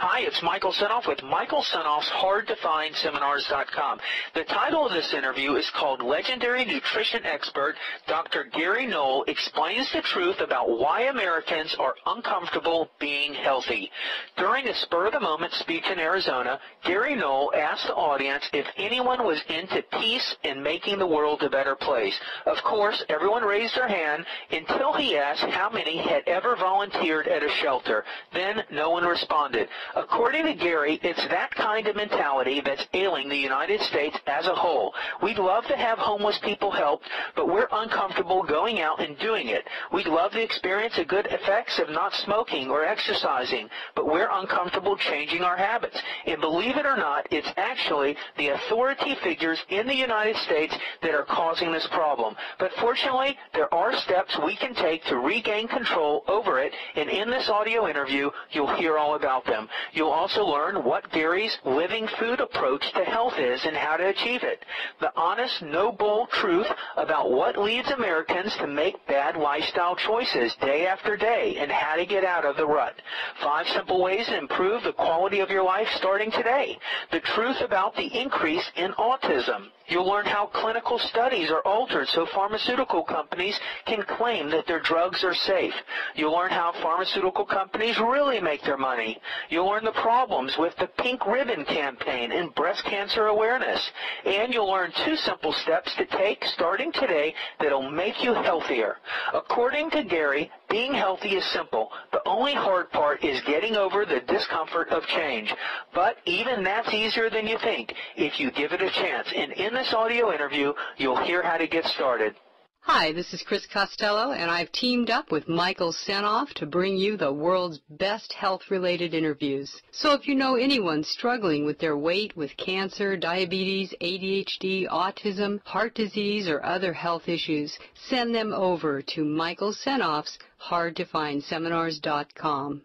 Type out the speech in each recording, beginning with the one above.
Hi, it's Michael Senoff with Michael Senoff's HardToFindSeminars.com. The title of this interview is called Legendary Nutrition Expert Dr. Gary Null Explains the Truth About Why Americans Are Uncomfortable Being Healthy. During a spur-of-the-moment speech in Arizona, Gary Null asked the audience if anyone was into peace and making the world a better place. Of course, everyone raised their hand until he asked how many had ever volunteered at a shelter. Then no one responded. According to Gary, it's that kind of mentality that's ailing the United States as a whole. We'd love to have homeless people helped, but we're uncomfortable going out and doing it. We'd love to experience the good effects of not smoking or exercising, but we're uncomfortable changing our habits. And believe it or not, it's actually the authority figures in the United States that are causing this problem. But fortunately, there are steps we can take to regain control over it, and in this audio interview, you'll hear all about them. You'll also learn what Gary's living food approach to health is and how to achieve it. The honest, no-bull truth about what leads Americans to make bad lifestyle choices day after day and how to get out of the rut. 5 simple ways to improve the quality of your life starting today. The truth about the increase in autism. You'll learn how clinical studies are altered so pharmaceutical companies can claim that their drugs are safe. You'll learn how pharmaceutical companies really make their money. You'll learn the problems with the Pink Ribbon campaign and breast cancer awareness. And you'll learn 2 simple steps to take starting today that'll make you healthier. According to Gary, being healthy is simple. The only hard part is getting over the discomfort of change. But even that's easier than you think if you give it a chance. And in this audio interview, you'll hear how to get started. Hi, this is Chris Costello, and I've teamed up with Michael Senoff to bring you the world's best health-related interviews. So if you know anyone struggling with their weight, with cancer, diabetes, ADHD, autism, heart disease, or other health issues, send them over to Michael Senoff's HardToFindSeminars.com.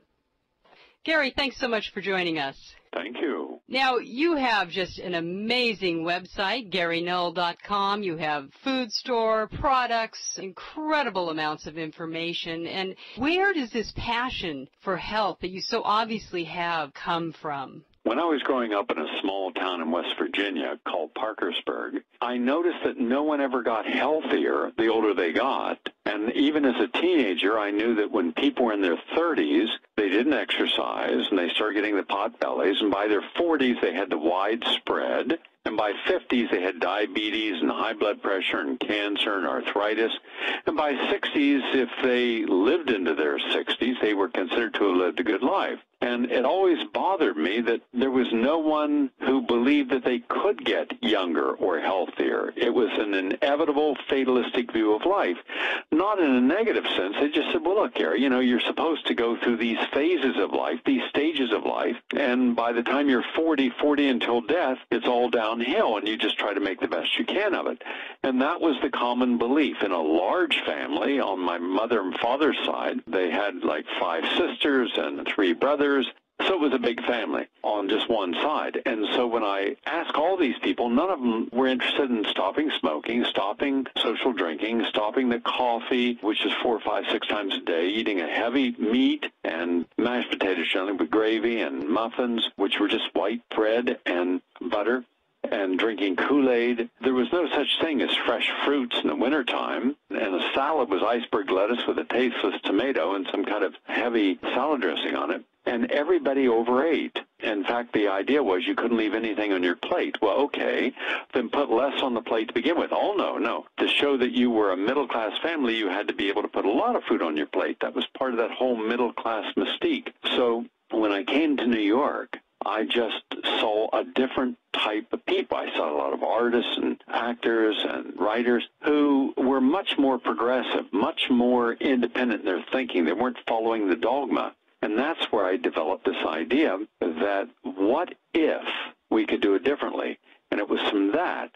Gary, thanks so much for joining us. Thank you. Now, you have just an amazing website, GaryNull.com. You have food store, products, incredible amounts of information. And where does this passion for health that you so obviously have come from? When I was growing up in a small town in West Virginia called Parkersburg, I noticed that no one ever got healthier the older they got. And even as a teenager, I knew that when people were in their 30s, they didn't exercise, and they started getting the pot bellies, and by their 40s, they had the widespread, and by 50s, they had diabetes and high blood pressure and cancer and arthritis, and by 60s, if they lived into their 60s, they were considered to have lived a good life. And it always bothered me that there was no one who believed that they could get younger or healthier. It was an inevitable, fatalistic view of life. Not in a negative sense. They just said, well, look, Gary, you know, you're supposed to go through these phases of life, these stages of life, and by the time you're 40 until death, it's all downhill, and you just try to make the best you can of it. And that was the common belief. In a large family, on my mother and father's side, they had like 5 sisters and 3 brothers. So it was a big family on just one side. And so when I asked all these people, none of them were interested in stopping smoking, stopping social drinking, stopping the coffee, which is 4, 5, 6 times a day, eating a heavy meat and mashed potatoes generally with gravy and muffins, which were just white bread and butter, and drinking Kool-Aid. There was no such thing as fresh fruits in the wintertime, and a salad was iceberg lettuce with a tasteless tomato and some kind of heavy salad dressing on it. And everybody overate. In fact, the idea was you couldn't leave anything on your plate. Well, okay, then put less on the plate to begin with. Oh, no. To show that you were a middle-class family, you had to be able to put a lot of food on your plate. That was part of that whole middle-class mystique. So when I came to New York, I just saw a different type of people. I saw a lot of artists and actors and writers who were much more progressive, much more independent in their thinking. They weren't following the dogma. And that's where I developed this idea that what if we could do it differently? And it was from that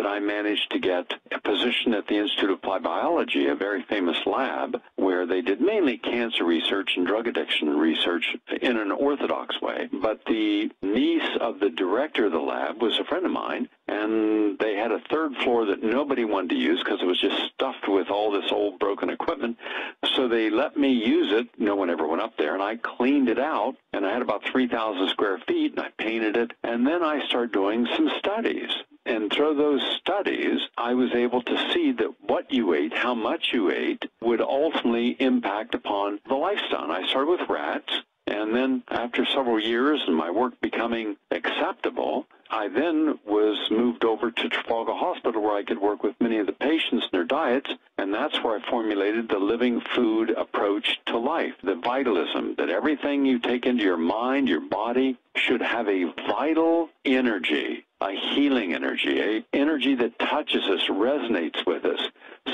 I managed to get a position at the Institute of Applied Biology, a very famous lab, where they did mainly cancer research and drug addiction research in an orthodox way. But the niece of the director of the lab was a friend of mine, and and they had a third floor that nobody wanted to use because it was just stuffed with all this old broken equipment. So they let me use it. No one ever went up there, and I cleaned it out, and I had about 3,000 square feet, and I painted it, and then I started doing some studies. And through those studies, I was able to see that what you ate, how much you ate, would ultimately impact upon the lifestyle. And I started with rats, and then after several years and my work becoming acceptable, I then was moved over to Trafalgar Hospital where I could work with many of the patients and their diets, and that's where I formulated the living food approach to life, the vitalism, that everything you take into your mind, your body, should have a vital energy, a healing energy, an energy that touches us, resonates with us,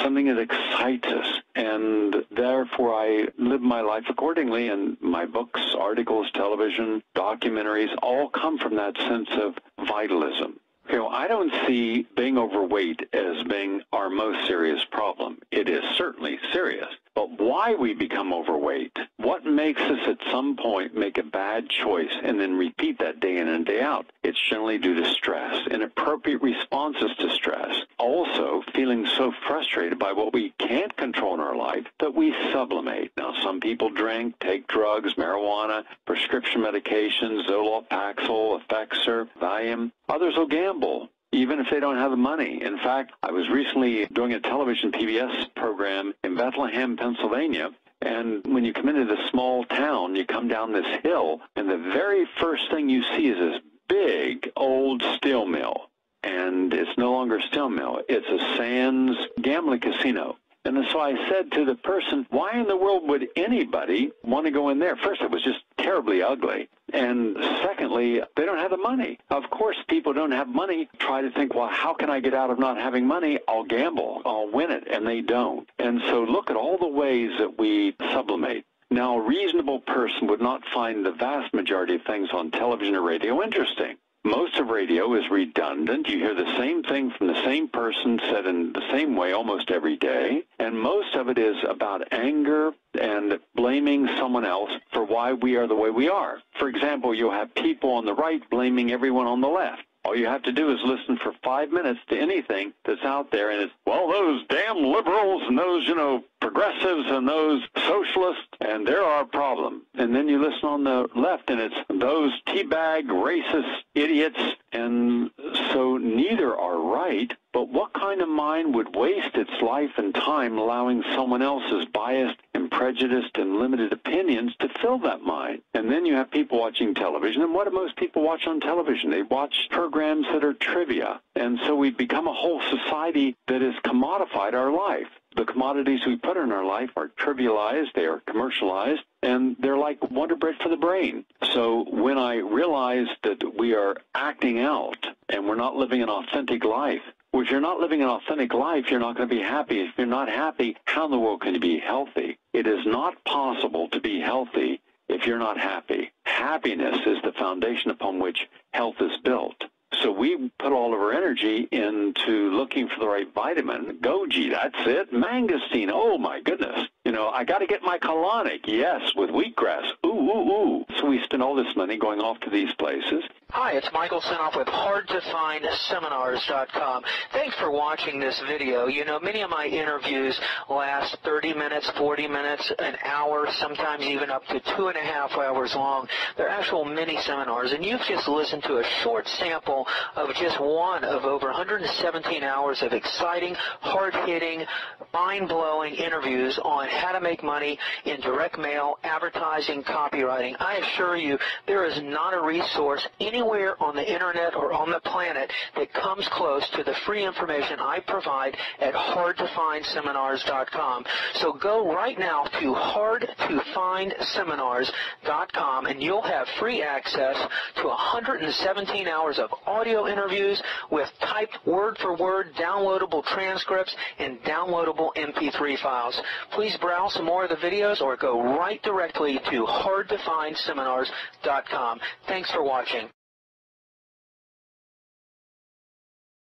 something that excites us. And therefore, I live my life accordingly, and my books, articles, television, documentaries, all come from that sense of vitalism. You know, I don't see being overweight as being our most serious problem. It is certainly serious. But why we become overweight, what makes us at some point make a bad choice and then repeat that day in and day out? It's generally due to stress, inappropriate responses to stress. Also, feeling so frustrated by what we can't control in our life that we sublimate. Now, some people drink, take drugs, marijuana, prescription medications, Zoloft, Paxil, Effexor, Valium. Others will gamble, even if they don't have the money. In fact, I was recently doing a television PBS program in Bethlehem, Pennsylvania, and when you come into this small town, you come down this hill, and the very first thing you see is this big old steel mill. And it's no longer a steel mill. It's a Sands gambling casino. And so I said to the person, why in the world would anybody want to go in there? First, it was just terribly ugly. And secondly, they don't have the money. Of course, people don't have money try to think, well, how can I get out of not having money? I'll gamble. I'll win it. And they don't. And so look at all the ways that we sublimate. Now, a reasonable person would not find the vast majority of things on television or radio interesting. Most of radio is redundant. You hear the same thing from the same person said in the same way almost every day. And most of it is about anger and blaming someone else for why we are the way we are. For example, you'll have people on the right blaming everyone on the left. All you have to do is listen for 5 minutes to anything that's out there, and it's, well, those damn liberals and those, progressives and those socialists, and they're our problem. And then you listen on the left, and it's those teabag, racist idiots, and so neither are right. But what kind of mind would waste its life and time allowing someone else's biased and prejudiced and limited opinions to fill that mind? And then you have people watching television, and what do most people watch on television? They watch programs that are trivia. And so we've become a whole society that has commodified our life. The commodities we put in our life are trivialized, they are commercialized, and they're like Wonder Bread for the brain. So when I realized that we are acting out and we're not living an authentic life, well, if you're not living an authentic life, you're not going to be happy. If you're not happy, how in the world can you be healthy? It is not possible to be healthy if you're not happy. Happiness is the foundation upon which health is built. So we put all of our energy into looking for the right vitamin. Goji, that's it. Mangosteen, oh my goodness. I got to get my colonic. Yes, with wheatgrass. Ooh, ooh, ooh. So we spend all this money going off to these places. Hi, it's Michael Senoff with HardToFindSeminars.com. Thanks for watching this video. Many of my interviews last 30 minutes, 40 minutes, an hour, sometimes even up to 2.5 hours long. They're actual mini seminars, and you've just listened to a short sample of just one of over 117 hours of exciting, hard-hitting, mind-blowing interviews on how to make money in direct mail, advertising, copywriting. I assure you, there is not a resource anywhere on the internet or on the planet that comes close to the free information I provide at HardToFindSeminars.com. So go right now to HardToFindSeminars.com, and you'll have free access to 117 hours of audio interviews with typed word-for-word downloadable transcripts and downloadable MP3 files. Please browse some more of the videos or go right directly to HardToFindSeminars.com. Thanks for watching.